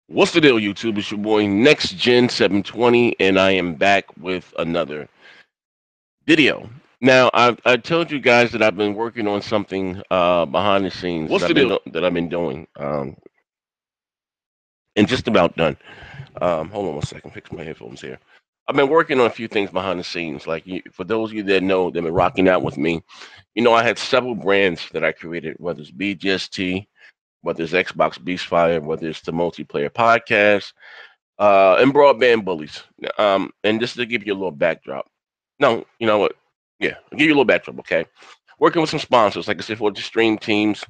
What's the deal, YouTube? It's your boy Next Gen 720, and I am back with another video. Now, I told you guys that I've been working on something behind the scenes What's the deal? that I've been doing, and just about done. Hold on one second, fix my headphones here. I've been working on a few things behind the scenes. For those of you that know, that have been rocking out with me. I had several brands that I created, whether it's BGST, whether it's Xbox Beastfire, whether it's the multiplayer podcast, and broadband bullies. And just to give you a little backdrop. No, you know what? Yeah, I'll give you a little backdrop, okay? Working with some sponsors, like I said, for the stream teams.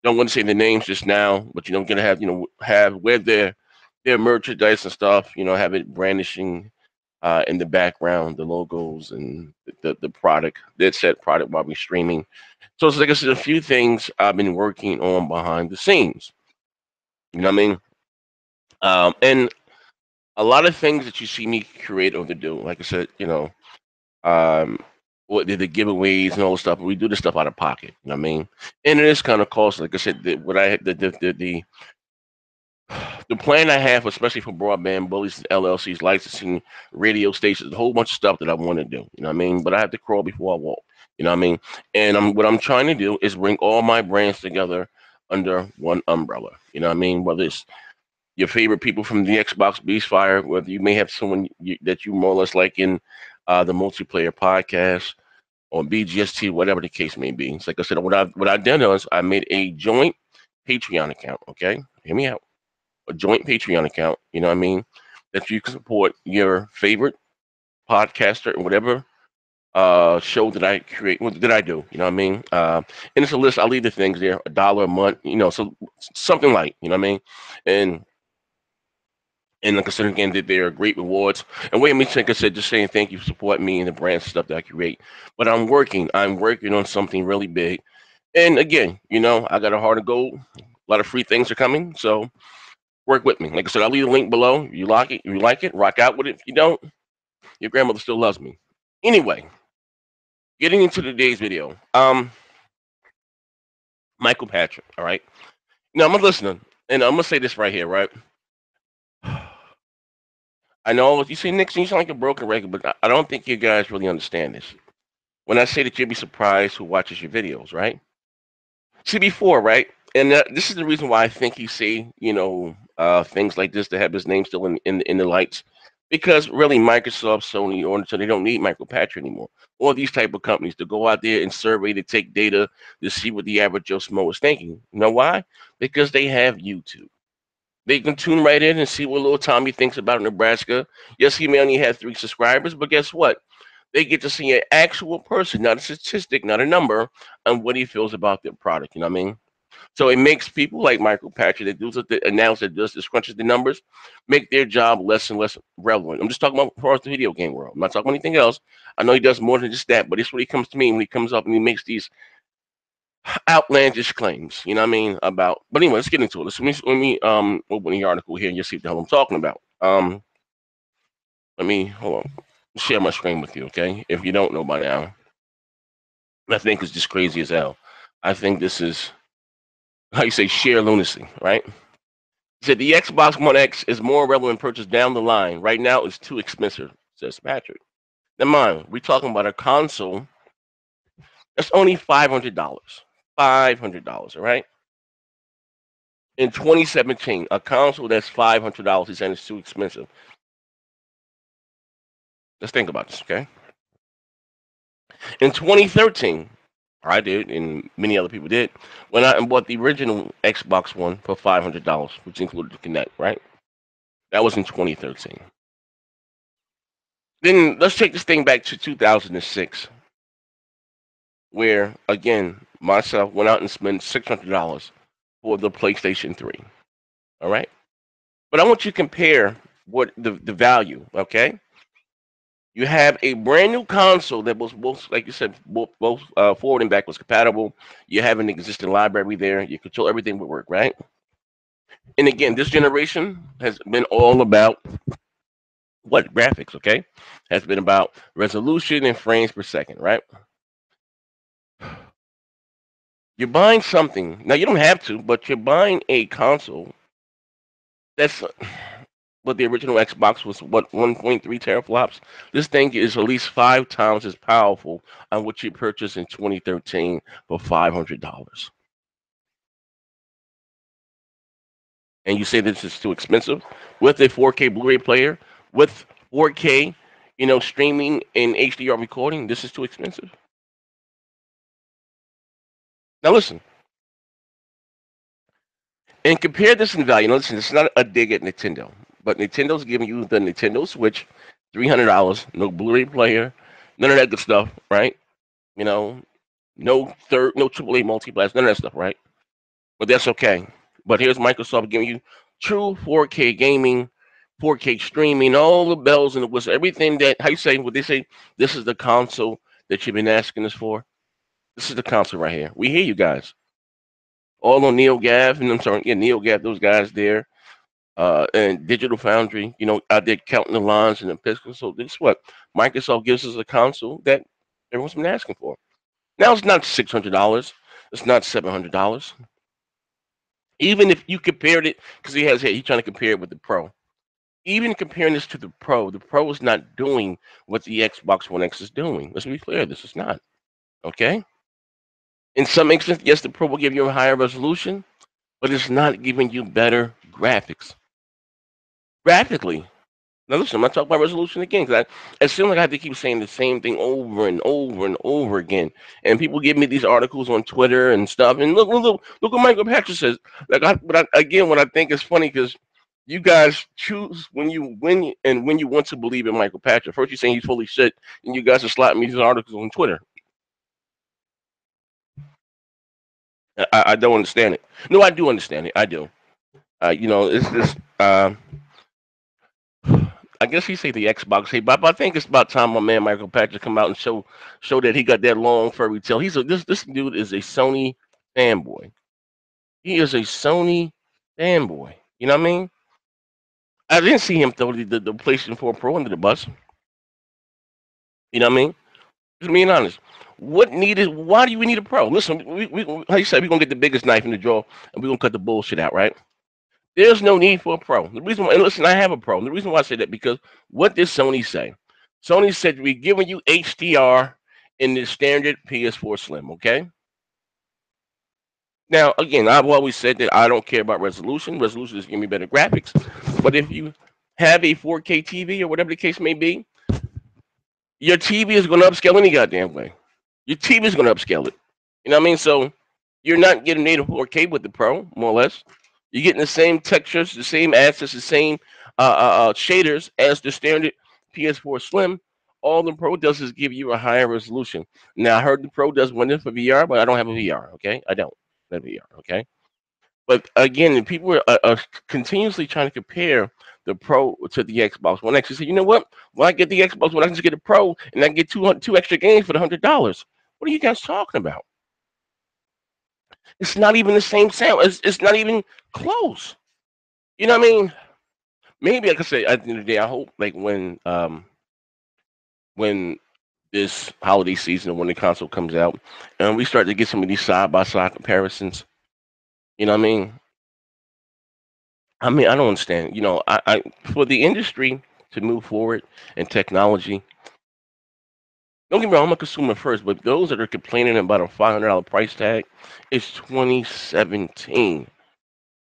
Don't want to say the names just now, but gonna have have wear their merchandise and stuff. Have it brandishing in the background, the logos and the product, their set product while we're streaming. So it's like I said, a few things I've been working on behind the scenes. You know what I mean? And a lot of things that you see me create or to do, like I said, um, what the giveaways and all the stuff. We do this stuff out of pocket. You know what I mean? And it is kind of costly. Like I said, what I the plan I have, especially for broadband bullies, LLCs, licensing, radio stations, a whole bunch of stuff that I want to do. You know what I mean? But I have to crawl before I walk. You know what I mean? And what I'm trying to do is bring all my brands together under one umbrella. You know what I mean? Whether it's your favorite people from the Xbox Beastfire, whether you may have someone that you more or less like in the multiplayer podcast or BGST, whatever the case may be. It's like I said, what I done is I made a joint Patreon account. Okay, hear me out. A joint Patreon account. You know what I mean? That you can support your favorite podcaster or whatever show that I create, what did I do? You know what I mean? And it's a list. I'll leave the things there, $1 a month. So something like, you know what I mean? And like I said again, that they are great rewards. And wait a minute, like I said, just saying thank you for supporting me and the brand stuff that I create. But I'm working. I'm working on something really big. And again, I got a heart of gold. A lot of free things are coming. So work with me. Like I said, I'll leave the link below. You like it, rock out with it. If you don't, your grandmother still loves me. Anyway, getting into today's video. Michael Patrick. All right. Now I'm a listener, and I'm gonna say this right here, right? I know you say Nixon, you sound like a broken record, but I don't think you guys really understand this. When I say that you'll be surprised who watches your videos, right? See before, right? And this is the reason why I think he say, things like this to have his name still in the lights, because really Microsoft, Sony, or so they don't need Michael Patrick anymore, or these type of companies to go out there and survey to take data to see what the average Joe Smo is thinking. You know why? Because they have YouTube. They can tune right in and see what little Tommy thinks about Nebraska. Yes, he may only have 3 subscribers, but guess what? They get to see an actual person, not a statistic, not a number, on what he feels about their product. You know what I mean? So it makes people like Michael Patrick that does the announce that does the scrunches the numbers, make their job less and less relevant. I'm just talking about as far as the video game world. I'm not talking about anything else. I know he does more than just that, but it's what he comes to me when he comes up and he makes these outlandish claims. You know what I mean? About but anyway, let's get into it. Let me open the article here and just see what the hell I'm talking about. Let me hold on. Share my screen with you, okay? If you don't know by now. I think it's just crazy as hell. I think this is how you say sheer lunacy, right? He said the Xbox One X is more relevant purchase down the line. Right now, it's too expensive, says Patrick. Now, mind, we're talking about a console that's only $500. $500, all right? In 2017, a console that's $500, he's saying it's too expensive. Let's think about this, okay? In 2013, I did, and many other people did, when I bought the original Xbox One for $500, which included the Kinect, right? That was in 2013. Then let's take this thing back to 2006, where again, myself went out and spent $600 for the PlayStation 3. All right, but I want you to compare what the value. Okay, you have a brand new console that was both, like you said, both forward and back was compatible. You have an existing library there. You control everything would work, right? And again, this generation has been all about what graphics. Okay, has been about resolution and frames per second, right? You're buying something now. You don't have to, but you're buying a console That's what the original Xbox was. What 1.3 teraflops? This thing is at least 5 times as powerful on what you purchased in 2013 for $500. And you say this is too expensive with a 4K Blu-ray player with 4K, streaming and HDR recording. This is too expensive. Now listen, and compare this in value. Now listen, it's not a dig at Nintendo, but Nintendo's giving you the Nintendo Switch, $300, no Blu-ray player, none of that good stuff, right? You know, no AAA multiplats, none of that stuff, right? But that's okay. But here's Microsoft giving you true 4K gaming, 4K streaming, all the bells and the whistles, everything that, how you say, what they say, this is the console that you've been asking us for. This is the console right here. We hear you guys. All on NeoGAF, and I'm sorry, yeah, NeoGAF, those guys there, and Digital Foundry, out there counting the lines and the pixels. So this is what Microsoft gives us a console that everyone's been asking for. Now it's not $600. It's not $700. Even if you compared it, because he's trying to compare it with the Pro. Even comparing this to the Pro is not doing what the Xbox One X is doing. Let's be clear, this is not. Okay? In some instances, yes, the Pro will give you a higher resolution, but it's not giving you better graphics. Graphically. Now listen, I'm not talking about resolution again, because it seems like I have to keep saying the same thing over and over and over again. And people give me these articles on Twitter and stuff. And look what Michael Patrick says. Again, what I think is funny because you guys choose when you want to believe in Michael Patrick. First, you're saying he's full of shit, and you guys are slapping me these articles on Twitter. I don't understand it. No, I do understand it. I do. It's just. I guess he say the Xbox hate, but I think it's about time my man Michael Patrick come out and show that he got that long furry tail. This dude is a Sony fanboy. He is a Sony fanboy. You know what I mean? I didn't see him throw the PlayStation 4 Pro under the bus. You know what I mean? Just being honest. Why do you need a Pro? Listen, how you say we're gonna get the biggest knife in the drawer and we're gonna cut the bullshit out, right? There's no need for a Pro. The reason why, and listen, I have a Pro. The reason why I say that because what did Sony say? Sony said we're giving you HDR in the standard PS4 Slim. Okay. Now, again, I've always said that I don't care about resolution. Resolution is giving me better graphics. But if you have a 4K TV or whatever the case may be, your TV is going to upscale any goddamn way. Your TV is going to upscale it. You know what I mean? So you're not getting native 4K with the Pro, more or less. You're getting the same textures, the same assets, the same shaders as the standard PS4 Slim. All the Pro does is give you a higher resolution. Now, I heard the Pro does wonders for VR, but I don't have a VR. Okay, I don't have VR. Okay, but again, people are continuously trying to compare the Pro to the Xbox One X. You say, you know what? Well, I get the Xbox One, I can just get a Pro, and I can get two extra games for the $100. What are you guys talking about? It's not even the same sound. It's not even close. You know what I mean? Maybe like I say at the end of the day, I hope like when this holiday season when the console comes out and we start to get some of these side by side comparisons. You know what I mean? I don't understand. I for the industry to move forward in technology. Don't get me wrong, I'm a consumer first, but those that are complaining about a $500 price tag, it's 2017.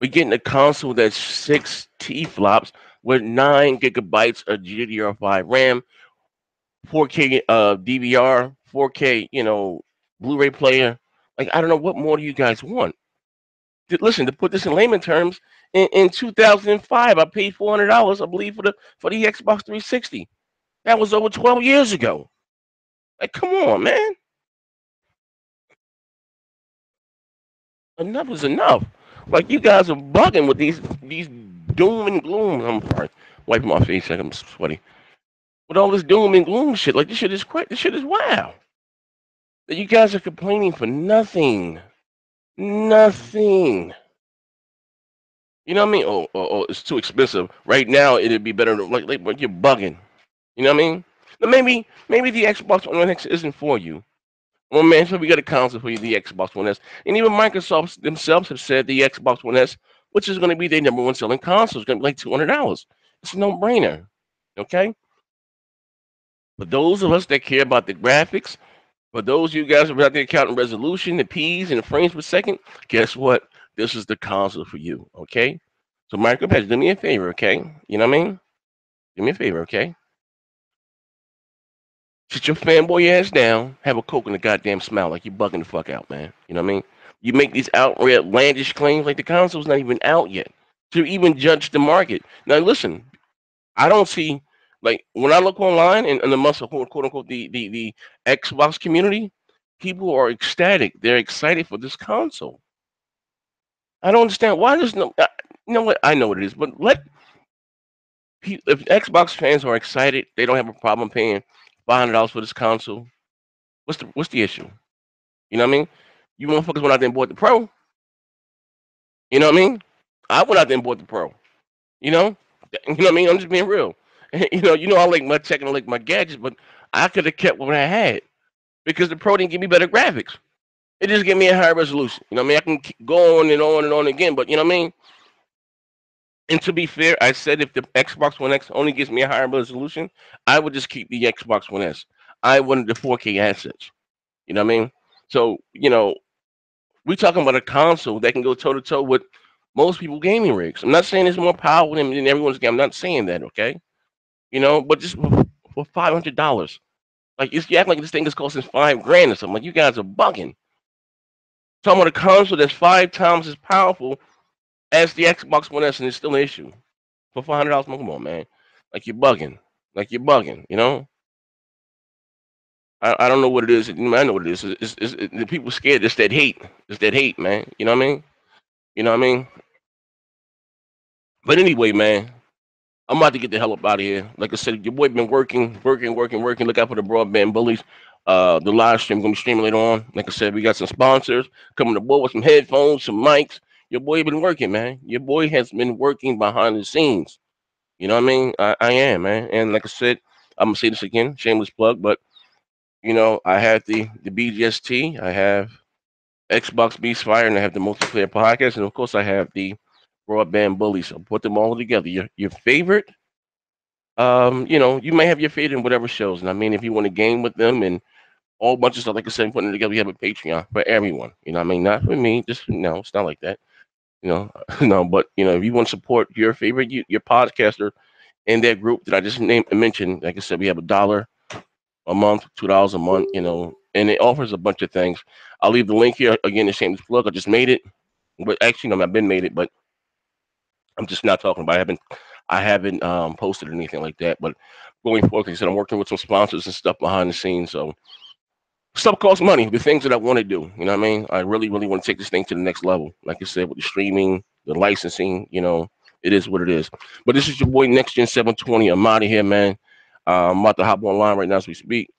We're getting a console that's 6 T-flops with 9 GB of GDDR5 RAM, 4K DVR, 4K, Blu-ray player. Like I don't know what more do you guys want. Listen, to put this in layman terms, in 2005, I paid $400, I believe, for the Xbox 360. That was over 12 years ago. Like, come on, man. Enough is enough. Like you guys are bugging with these doom and gloom. I'm sorry, wiping my face. Like I'm sweaty. With all this doom and gloom shit, like this shit is quick. This shit is wow. That you guys are complaining for nothing. Nothing. You know what I mean? Oh, it's too expensive. Right now, it'd be better. But you're bugging. You know what I mean? Now maybe the Xbox One X isn't for you. Well, man, so we got a console for you, the Xbox One S, and even Microsoft themselves have said the Xbox One S which is going to be their number one selling console. It's going to be like $200. It's a no-brainer. Okay. For those of us that care about the graphics, for those of you guys who are out there counting resolution, the P's and the frames per second, guess what? This is the console for you. Okay. So Michael Patch, do me a favor. Okay. You know what I mean? Do me a favor. Okay. Sit your fanboy ass down, have a coke and a goddamn smile like you bugging the fuck out, man. You know what I mean? You make these outlandish claims like the console's not even out yet to even judge the market. Now listen, I don't see like when I look online and amongst the quote unquote the Xbox community, people are ecstatic. They're excited for this console. I don't understand why there's no. You know what? I know what it is, but if Xbox fans are excited, they don't have a problem paying $500 for this console. What's the issue? You know what I mean? You motherfuckers went out there and bought the Pro. You know what I mean? I went out there and bought the Pro. You know? You know what I mean? I'm just being real. I like my tech and I like my gadgets, but I could have kept what I had because the Pro didn't give me better graphics. It just gave me a higher resolution. You know what I mean? I can keep go on and on and on again, but you know what I mean? And to be fair, I said if the Xbox One X only gives me a higher resolution, I would just keep the Xbox One S. I wanted the 4K assets. You know what I mean? So, we're talking about a console that can go toe to toe with most people gaming rigs. I'm not saying it's more powerful than everyone's game. I'm not saying that, okay? But just for $500, like you act like this thing is costing 5 grand or something. Like you guys are bugging. Talking about a console that's 5 times as powerful as the Xbox One S, and it's still an issue for $500. Come on, man. Like you're bugging. Like you're bugging. I don't know what it is. I know what it is. The people scared. It's that hate. It's that hate, man. You know what I mean? You know what I mean? But anyway, man, I'm about to get the hell up out of here. Like I said, your boy been working, working, working, working. Look out for the broadband bullies. The live stream gonna be streaming later on. Like I said, we got some sponsors coming aboard with some headphones, some mics. Your boy been working, man. Your boy has been working behind the scenes. You know what I mean? I am, man. And like I said, I'm gonna say this again, shameless plug, but I have the BGST, I have Xbox Beast Fire, and I have the multiplayer podcast, and of course I have the broadband bullies. So put them all together. Your favorite you may have your favorite in whatever shows. And I mean, if you want to game with them and all bunch of stuff, like I said, putting it together, we have a Patreon for everyone. You know what I mean? Not for me, just no, it's not like that. You know, no, but if you want to support your favorite your podcaster in that group that I just mentioned, like I said, we have $1 a month, $2 a month, and it offers a bunch of things. I'll leave the link here again, the shameless plug. I just made it. But actually, no, I've been made it, but I'm just not talking about. I haven't posted anything like that. But going forward, like I said, I'm working with some sponsors and stuff behind the scenes. So stuff costs money. The things that I want to do, you know what I mean. I really, really want to take this thing to the next level. Like I said, with the streaming, the licensing, it is what it is. But this is your boy Next Gen 720. I'm out of here, man. I'm about to hop online right now as we speak.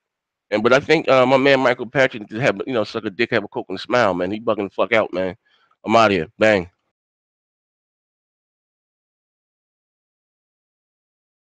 But I think my man Michael Patrick to have suck a dick, have a coke and a smile, man. He bugging the fuck out, man. I'm out of here. Bang.